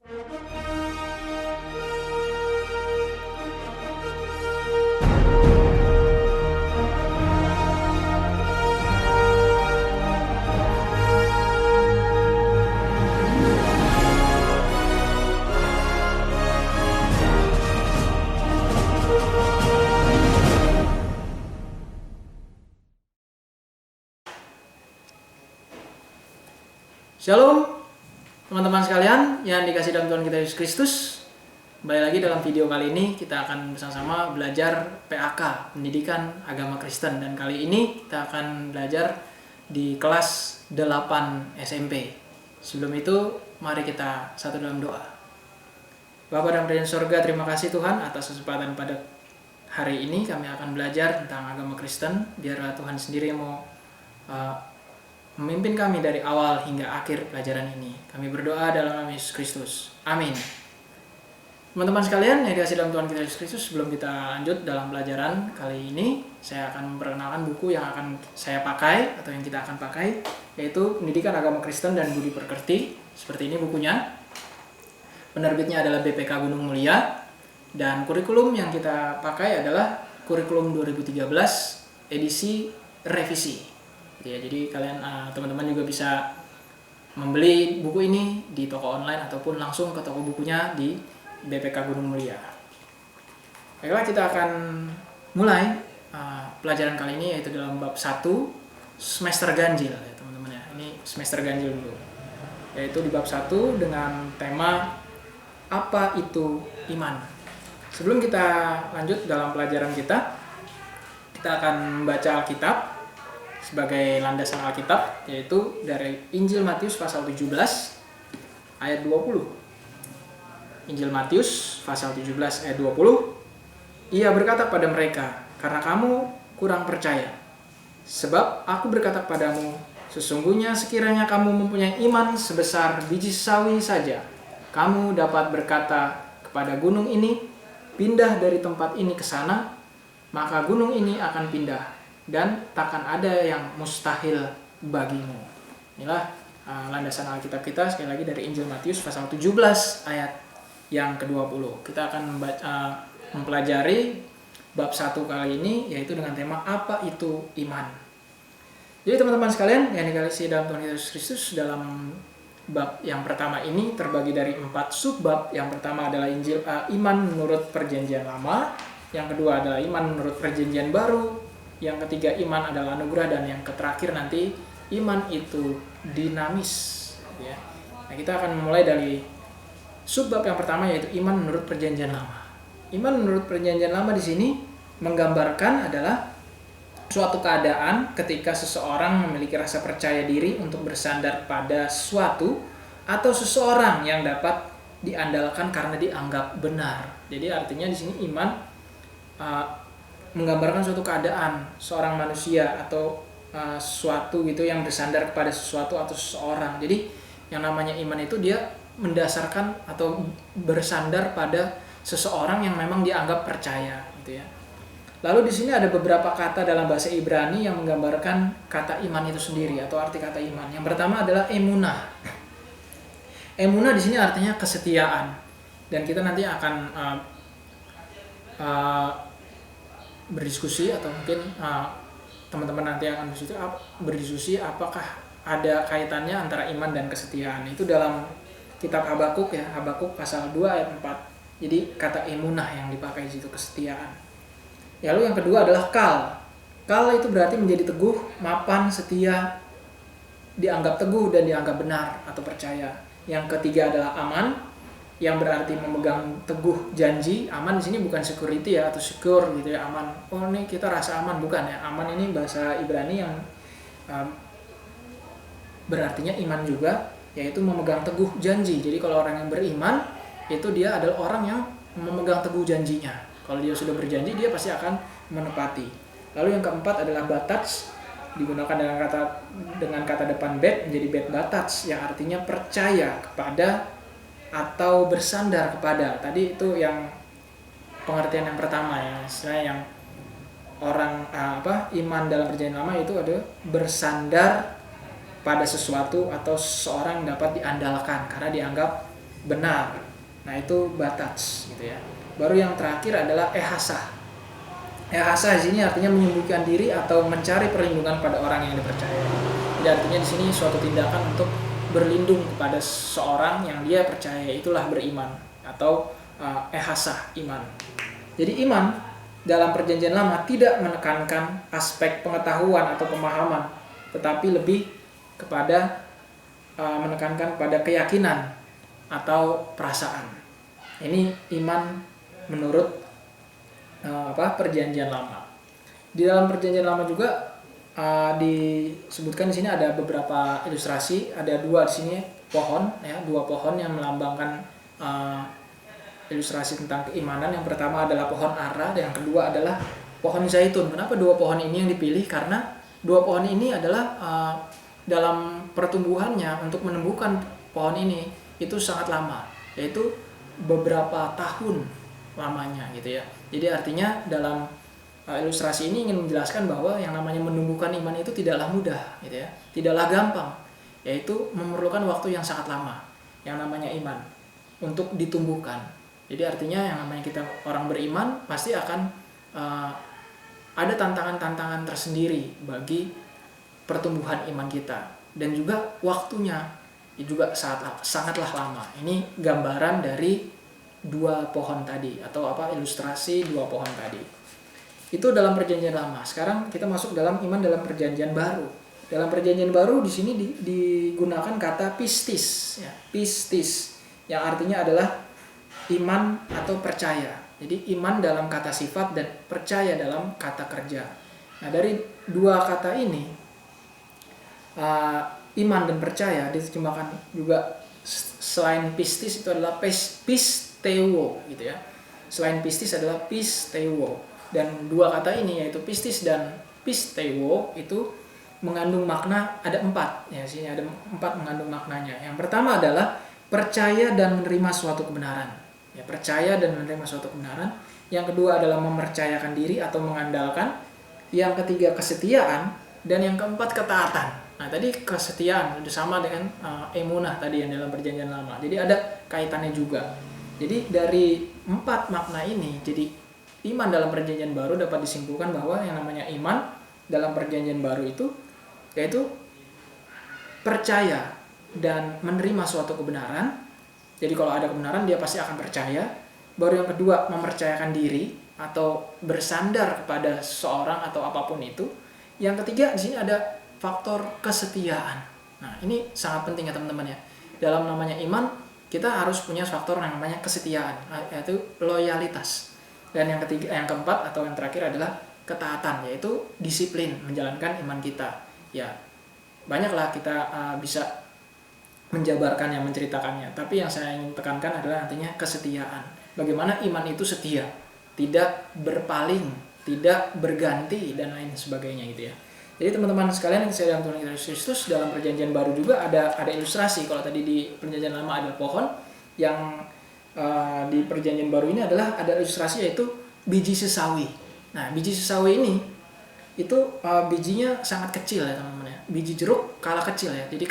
Shalom teman-teman sekalian yang dikasih dalam Tuhan kita Yesus Kristus. Kembali lagi dalam video kali ini kita akan bersama-sama belajar PAK, Pendidikan Agama Kristen. Dan kali ini kita akan belajar di kelas 8 SMP. Sebelum itu mari kita satu dalam doa. Bapa dalam kerajaan surga, terima kasih Tuhan atas kesempatan pada hari ini kami akan belajar tentang agama Kristen. Biarlah Tuhan sendiri yang mau memimpin kami dari awal hingga akhir pelajaran ini. Kami berdoa dalam nama Yesus Kristus. Amin. Teman-teman sekalian yang dikasihi dalam Tuhan kita Yesus Kristus, sebelum kita lanjut dalam pelajaran kali ini, saya akan memperkenalkan buku yang akan saya pakai atau yang kita akan pakai, yaitu Pendidikan Agama Kristen dan Budi Pekerti. Seperti ini bukunya. Penerbitnya adalah BPK Gunung Mulia, dan kurikulum yang kita pakai adalah kurikulum 2013 edisi revisi. Ya, jadi kalian teman-teman juga bisa membeli buku ini di toko online ataupun langsung ke toko bukunya di BPK Gunung Mulia. Baiklah, kita akan mulai pelajaran kali ini, yaitu dalam bab 1 semester ganjil ya teman-teman ya. Ini semester ganjil dulu. Yaitu di bab 1 dengan tema apa itu iman. Sebelum kita lanjut dalam pelajaran kita akan membaca Alkitab sebagai landasan Alkitab, yaitu dari Injil Matius pasal 17 ayat 20. Injil Matius pasal 17 ayat 20. Ia berkata pada mereka, "Karena kamu kurang percaya. Sebab aku berkata padamu, sesungguhnya sekiranya kamu mempunyai iman sebesar biji sawi saja, kamu dapat berkata kepada gunung ini, pindah dari tempat ini ke sana, maka gunung ini akan pindah. Dan takkan ada yang mustahil bagimu." Inilah landasan Alkitab kita sekali lagi dari Injil Matius pasal 17 ayat yang ke-20. Kita akan mempelajari bab 1 kali ini, yaitu dengan tema apa itu iman. Jadi teman-teman sekalian yang dikasihi dalam Tuhan Yesus Kristus, dalam bab yang pertama ini terbagi dari 4 subbab. Yang pertama adalah iman menurut Perjanjian Lama, yang kedua adalah iman menurut Perjanjian Baru, yang ketiga iman adalah anugerah, dan yang terakhir nanti iman itu dinamis ya. Nah, kita akan mulai dari subbab yang pertama, yaitu iman menurut Perjanjian Lama. Iman menurut Perjanjian Lama di sini menggambarkan adalah suatu keadaan ketika seseorang memiliki rasa percaya diri untuk bersandar pada sesuatu atau seseorang yang dapat diandalkan karena dianggap benar. Jadi artinya di sini iman menggambarkan suatu keadaan seorang manusia atau sesuatu gitu yang bersandar kepada sesuatu atau seseorang. Jadi yang namanya iman itu dia mendasarkan atau bersandar pada seseorang yang memang dianggap percaya gitu ya. Lalu di sini ada beberapa kata dalam bahasa Ibrani yang menggambarkan kata iman itu sendiri atau arti kata iman. Yang pertama adalah emunah. Emunah di sini artinya kesetiaan. Dan kita nanti akan berdiskusi, atau mungkin teman-teman nanti akan berdiskusi apakah ada kaitannya antara iman dan kesetiaan. Itu dalam kitab Habakuk ya, Habakuk pasal 2 ayat 4. Jadi kata emunah yang dipakai di situ, kesetiaan. Lalu yang kedua adalah kal. Kal itu berarti menjadi teguh, mapan, setia, dianggap teguh dan dianggap benar atau percaya. Yang ketiga adalah aman, yang berarti memegang teguh janji. Aman di sini bukan security ya atau secure gitu ya, aman. Oh, ini kita rasa aman, bukan ya. Aman ini bahasa Ibrani yang berartinya iman juga, yaitu memegang teguh janji. Jadi kalau orang yang beriman itu dia adalah orang yang memegang teguh janjinya. Kalau dia sudah berjanji, dia pasti akan menepati. Lalu yang keempat adalah batats, digunakan dengan kata depan bet menjadi bet batats, yang artinya percaya kepada atau bersandar kepada. Tadi itu yang pengertian yang pertama ya, istilahnya yang orang iman dalam Perjanjian Lama itu ada bersandar pada sesuatu atau seseorang dapat diandalkan karena dianggap benar. Nah, itu batats gitu ya. Baru yang terakhir adalah ehasa. Ehasa di sini artinya menyembuhkan diri atau mencari perlindungan pada orang yang dipercaya. Jadi artinya di sini suatu tindakan untuk berlindung kepada seorang yang dia percaya, itulah beriman atau ehasa, iman. Jadi iman dalam perjanjian lama tidak menekankan aspek pengetahuan atau pemahaman, tetapi lebih kepada menekankan pada keyakinan atau perasaan. Ini iman menurut perjanjian lama. Di dalam perjanjian lama juga disebutkan di sini ada beberapa ilustrasi, ada dua di sini pohon ya, dua pohon yang melambangkan ilustrasi tentang keimanan. Yang pertama adalah pohon ara dan yang kedua adalah pohon zaitun. Kenapa dua pohon ini yang dipilih? Karena dua pohon ini adalah dalam pertumbuhannya untuk menumbuhkan pohon ini itu sangat lama, yaitu beberapa tahun lamanya gitu ya. Jadi artinya dalam ilustrasi ini ingin menjelaskan bahwa yang namanya menumbuhkan iman itu tidaklah mudah gitu ya, tidaklah gampang, yaitu memerlukan waktu yang sangat lama yang namanya iman untuk ditumbuhkan. Jadi artinya yang namanya kita orang beriman pasti akan ada tantangan-tantangan tersendiri bagi pertumbuhan iman kita, dan juga waktunya juga sangatlah lama. Ini gambaran dari dua pohon tadi atau ilustrasi dua pohon tadi. Itu dalam perjanjian lama. Sekarang kita masuk dalam iman dalam perjanjian baru. Dalam perjanjian baru di sini digunakan kata pistis ya, pistis yang artinya adalah iman atau percaya. Jadi iman dalam kata sifat dan percaya dalam kata kerja. Nah, dari dua kata ini iman dan percaya diterjemahkan juga selain pistis itu adalah pisteuo gitu ya. Selain pistis adalah pisteuo. Dan dua kata ini yaitu pistis dan pisteuo itu mengandung makna ada 4 ya, sini ada 4 mengandung maknanya. Yang pertama adalah percaya dan menerima suatu kebenaran. Ya, percaya dan menerima suatu kebenaran. Yang kedua adalah mempercayakan diri atau mengandalkan. Yang ketiga kesetiaan, dan yang keempat ketaatan. Nah, tadi kesetiaan sudah sama dengan emunah tadi yang dalam perjanjian lama. Jadi ada kaitannya juga. Jadi dari 4 makna ini, jadi iman dalam perjanjian baru dapat disimpulkan bahwa yang namanya iman dalam perjanjian baru itu yaitu percaya dan menerima suatu kebenaran. Jadi kalau ada kebenaran dia pasti akan percaya. Baru yang kedua mempercayakan diri atau bersandar kepada seseorang atau apapun itu. Yang ketiga di sini ada faktor kesetiaan. Nah, ini sangat penting ya teman-teman ya. Dalam namanya iman kita harus punya faktor yang namanya kesetiaan, yaitu loyalitas. Dan yang ketiga, yang keempat atau yang terakhir adalah ketaatan, yaitu disiplin menjalankan iman kita. Ya, banyaklah kita bisa menjabarkan yang menceritakannya. Tapi yang saya ingin tekankan adalah nantinya kesetiaan. Bagaimana iman itu setia, tidak berpaling, tidak berganti dan lain sebagainya gitu ya. Jadi teman-teman sekalian yang saya dalam Tuhan Yesus Kristus, dalam perjanjian baru juga ada ilustrasi. Kalau tadi di perjanjian lama ada pohon, yang di perjanjian baru ini adalah ada ilustrasi yaitu biji sesawi. Nah, biji sesawi ini itu bijinya sangat kecil ya teman-teman ya. Biji jeruk kalah kecil ya. Jadi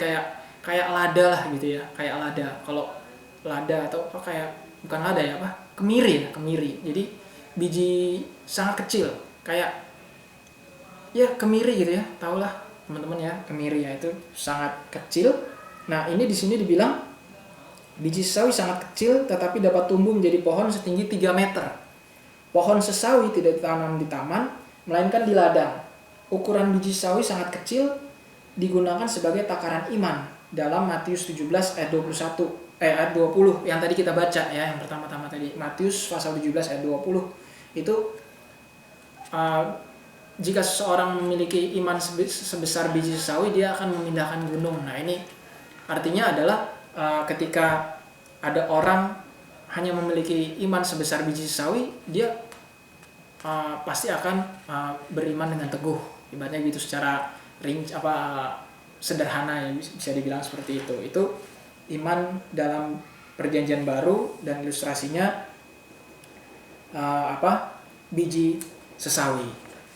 kayak lada lah gitu ya, kayak lada. Kalau lada atau kayak bukan lada ya kemiri. Jadi biji sangat kecil, kayak ya kemiri gitu ya. Tahulah teman-teman ya, kemiri ya, itu sangat kecil. Nah, ini di sini dibilang biji sesawi sangat kecil tetapi dapat tumbuh menjadi pohon setinggi 3 meter. Pohon sesawi tidak ditanam di taman, melainkan di ladang. Ukuran biji sesawi sangat kecil digunakan sebagai takaran iman dalam Matius 17 ayat 20 yang tadi kita baca ya, yang pertama-tama tadi Matius pasal 17 ayat 20. Itu jika seseorang memiliki iman sebesar biji sesawi, dia akan memindahkan gunung. Nah, ini artinya adalah ketika ada orang hanya memiliki iman sebesar biji sesawi, dia pasti akan beriman dengan teguh. Ibaratnya gitu secara sederhana ya, bisa dibilang seperti itu. Itu iman dalam perjanjian baru dan ilustrasinya biji sesawi.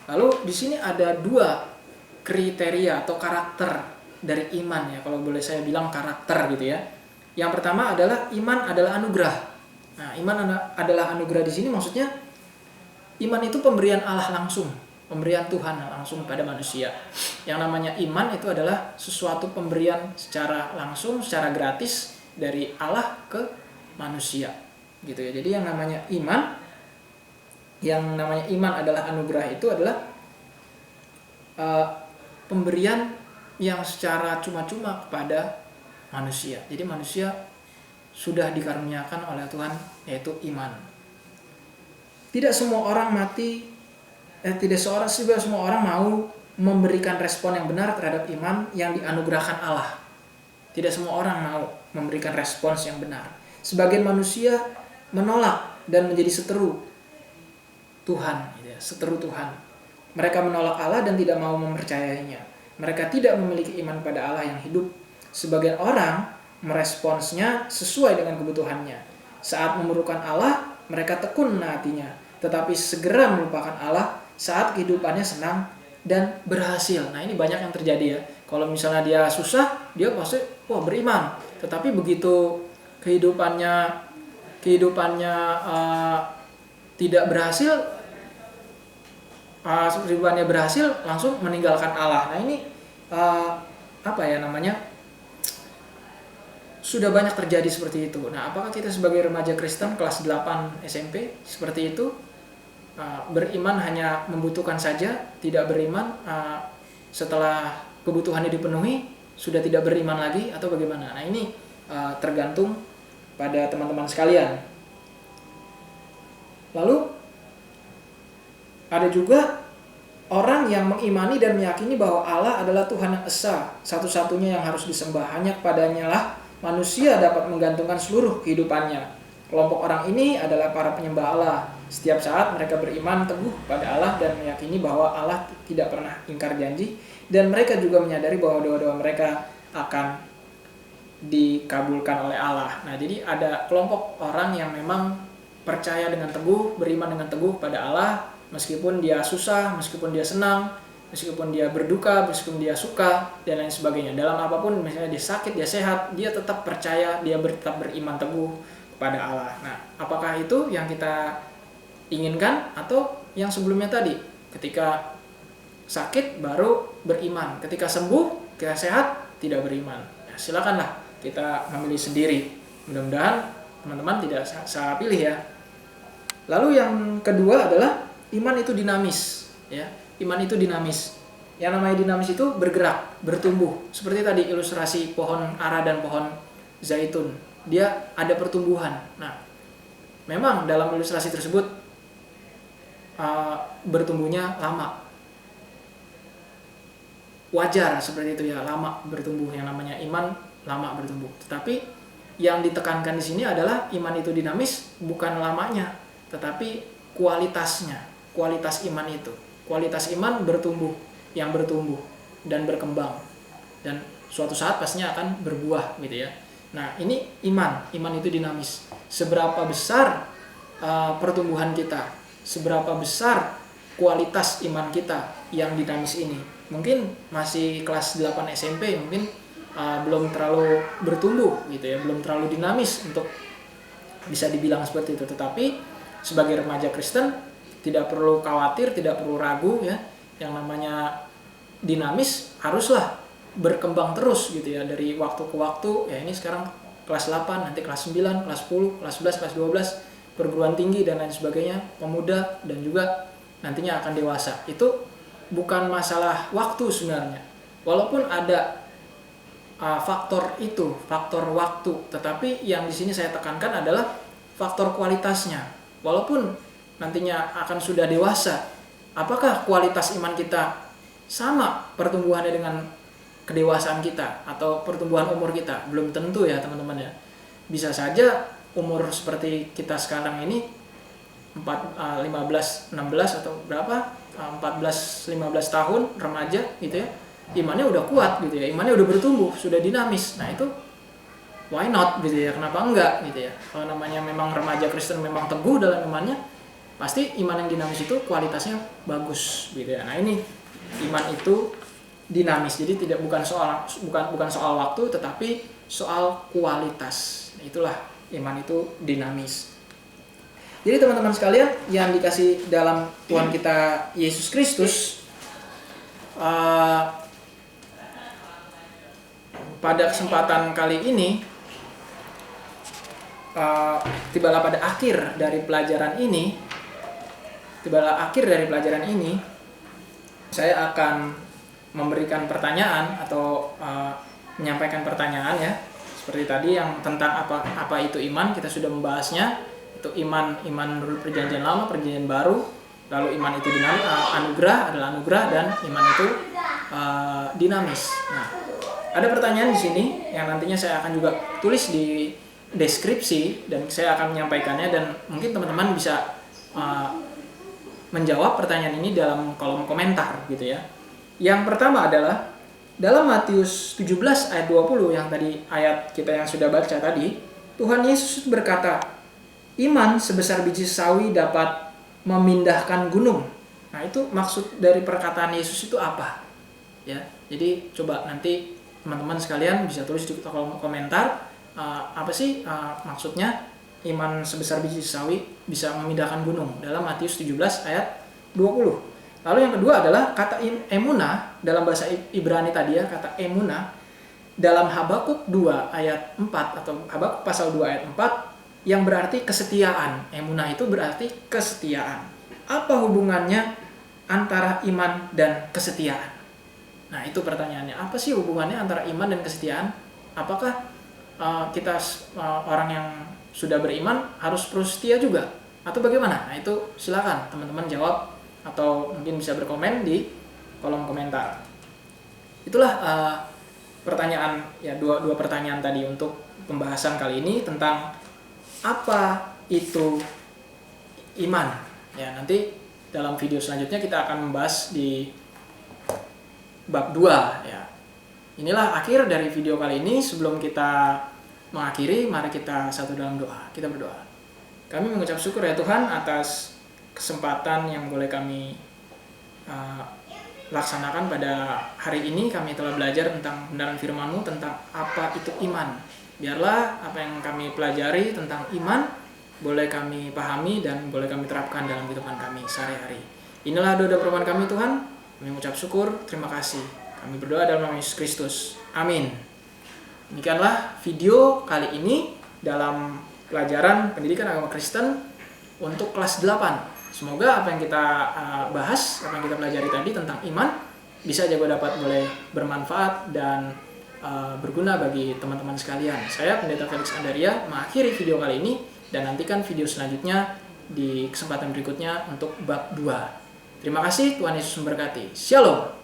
Lalu di sini ada 2 kriteria atau karakter dari iman ya, kalau boleh saya bilang karakter gitu ya. Yang pertama adalah iman adalah anugerah. Nah, adalah anugerah di sini maksudnya iman itu pemberian Allah langsung, pemberian Tuhan langsung pada manusia. Yang namanya iman itu adalah suatu pemberian secara langsung, secara gratis dari Allah ke manusia, gitu ya. Jadi yang namanya iman adalah anugerah itu adalah pemberian yang secara cuma-cuma kepada manusia. Jadi manusia sudah dikaruniakan oleh Tuhan yaitu iman. Tidak semua orang mau memberikan respon yang benar terhadap iman yang dianugerahkan Allah. Tidak semua orang mau memberikan respons yang benar. Sebagian manusia menolak dan menjadi seteru Tuhan, seteru Tuhan. Mereka menolak Allah dan tidak mau mempercayainya. Mereka tidak memiliki iman pada Allah yang hidup. Sebagian orang meresponsnya sesuai dengan kebutuhannya. Saat memerlukan Allah, mereka tekun menaatinya, tetapi segera melupakan Allah saat kehidupannya senang dan berhasil. Nah, ini banyak yang terjadi ya. Kalau misalnya dia susah, dia pasti beriman. Tetapi begitu kehidupannya tidak berhasil, kehidupannya berhasil langsung meninggalkan Allah. Nah, ini sudah banyak terjadi seperti itu. Nah, apakah kita sebagai remaja Kristen kelas 8 SMP seperti itu? Beriman hanya membutuhkan saja, tidak beriman setelah kebutuhannya dipenuhi sudah tidak beriman lagi atau bagaimana? Nah, ini tergantung pada teman-teman sekalian. Lalu ada juga orang yang mengimani dan meyakini bahwa Allah adalah Tuhan yang esa, satu-satunya yang harus disembah. Hanya kepadanya lah manusia dapat menggantungkan seluruh kehidupannya. Kelompok orang ini adalah para penyembah Allah. Setiap saat mereka beriman teguh pada Allah dan meyakini bahwa Allah tidak pernah ingkar janji, dan mereka juga menyadari bahwa doa-doa mereka akan dikabulkan oleh Allah. Nah, jadi ada kelompok orang yang memang percaya dengan teguh, beriman dengan teguh pada Allah, meskipun dia susah, meskipun dia senang, meskipun dia berduka, meskipun dia suka, dan lain sebagainya. Dalam apapun, misalnya dia sakit, dia sehat, dia tetap percaya, dia tetap beriman teguh kepada Allah. Nah, apakah itu yang kita inginkan atau yang sebelumnya tadi? Ketika sakit baru beriman, ketika sembuh, ketika sehat tidak beriman. Nah, silakanlah kita memilih sendiri. Mudah-mudahan teman-teman tidak salah pilih ya. Lalu yang kedua adalah iman itu dinamis, ya. Iman itu dinamis. Yang namanya dinamis itu bergerak, bertumbuh. Seperti tadi ilustrasi pohon ara dan pohon zaitun. Dia ada pertumbuhan. Nah, memang dalam ilustrasi tersebut bertumbuhnya lama. Wajar seperti itu ya, lama bertumbuh. Yang namanya iman lama bertumbuh. Tetapi yang ditekankan di sini adalah iman itu dinamis bukan lamanya, tetapi kualitasnya. Kualitas iman itu. Kualitas iman bertumbuh, yang bertumbuh dan berkembang, dan suatu saat pastinya akan berbuah gitu ya. Nah, ini iman itu dinamis. Seberapa besar pertumbuhan kita, seberapa besar kualitas iman kita yang dinamis ini. Mungkin masih kelas 8 SMP, mungkin belum terlalu bertumbuh gitu ya, belum terlalu dinamis untuk bisa dibilang seperti itu. Tetapi sebagai remaja Kristen tidak perlu khawatir, tidak perlu ragu ya. Yang namanya dinamis haruslah berkembang terus gitu ya, dari waktu ke waktu. Ya, ini sekarang kelas 8, nanti kelas 9, kelas 10, kelas 11, kelas 12, perguruan tinggi dan lain sebagainya, pemuda dan juga nantinya akan dewasa. Itu bukan masalah waktu sebenarnya. Walaupun ada faktor itu, faktor waktu, tetapi yang di sini saya tekankan adalah faktor kualitasnya. Walaupun nantinya akan sudah dewasa, apakah kualitas iman kita sama pertumbuhannya dengan kedewasaan kita atau pertumbuhan umur kita? Belum tentu ya teman-teman ya. Bisa saja umur seperti kita sekarang ini 15, 16 atau berapa, 14, 15 tahun remaja gitu ya, imannya udah kuat gitu ya, imannya udah bertumbuh, sudah dinamis. Nah, itu why not gitu ya, kenapa enggak gitu ya. Kalau namanya memang remaja Kristen memang teguh dalam imannya, pasti iman yang dinamis itu kualitasnya bagus gitu ya. Nah, ini iman itu dinamis. Jadi bukan soal waktu, tetapi soal kualitas. Itulah iman itu dinamis. Jadi teman-teman sekalian yang dikasih dalam Tuhan kita Yesus Kristus, pada kesempatan kali ini, tibalah pada akhir dari pelajaran ini, saya akan memberikan pertanyaan atau menyampaikan pertanyaan ya. Seperti tadi yang tentang apa itu iman, kita sudah membahasnya. Itu iman menurut perjanjian lama, perjanjian baru. Lalu iman itu dinamis, anugerah adalah anugerah, dan iman itu dinamis. Nah, ada pertanyaan di sini yang nantinya saya akan juga tulis di deskripsi dan saya akan menyampaikannya, dan mungkin teman-teman bisa menjawab pertanyaan ini dalam kolom komentar gitu ya. Yang pertama adalah dalam Matius 17 ayat 20 yang tadi ayat kita yang sudah baca tadi, Tuhan Yesus berkata, iman sebesar biji sawi dapat memindahkan gunung. Nah, itu maksud dari perkataan Yesus itu apa? Ya, jadi coba nanti teman-teman sekalian bisa tulis di kolom komentar apa sih maksudnya iman sebesar biji sawi bisa memindahkan gunung dalam Matius 17 ayat 20. Lalu yang kedua adalah kata emunah dalam bahasa Ibrani tadi ya, kata emunah dalam Habakuk 2 ayat 4 atau Habakuk pasal 2 ayat 4 yang berarti kesetiaan. Emunah itu berarti kesetiaan. Apa hubungannya antara iman dan kesetiaan? Nah, itu pertanyaannya. Apa sih hubungannya antara iman dan kesetiaan? Apakah kita orang yang sudah beriman harus terus setia juga? Atau bagaimana? Nah, itu silakan teman-teman jawab atau mungkin bisa berkomen di kolom komentar. Itulah pertanyaan ya, dua pertanyaan tadi untuk pembahasan kali ini tentang apa itu iman. Ya, nanti dalam video selanjutnya kita akan membahas di bab 2 ya. Inilah akhir dari video kali ini. Sebelum kita mengakhiri, mari kita satu dalam doa. Kita berdoa. Kami mengucap syukur ya Tuhan atas kesempatan yang boleh kami laksanakan pada hari ini. Kami telah belajar tentang kebenaran firman-Mu tentang apa itu iman. Biarlah apa yang kami pelajari tentang iman boleh kami pahami dan boleh kami terapkan dalam kehidupan kami sehari-hari. Inilah doa dan permohonan kami Tuhan. Kami mengucap syukur, terima kasih. Kami berdoa dalam nama Yesus Kristus. Amin. Demikianlah video kali ini dalam pelajaran pendidikan agama Kristen untuk kelas 8. Semoga apa yang kita bahas, apa yang kita pelajari tadi tentang iman bisa juga dapat boleh bermanfaat dan berguna bagi teman-teman sekalian. Saya Pendeta Felix Andaria mengakhiri video kali ini dan nantikan video selanjutnya di kesempatan berikutnya untuk bab 2. Terima kasih, Tuhan Yesus memberkati. Shalom.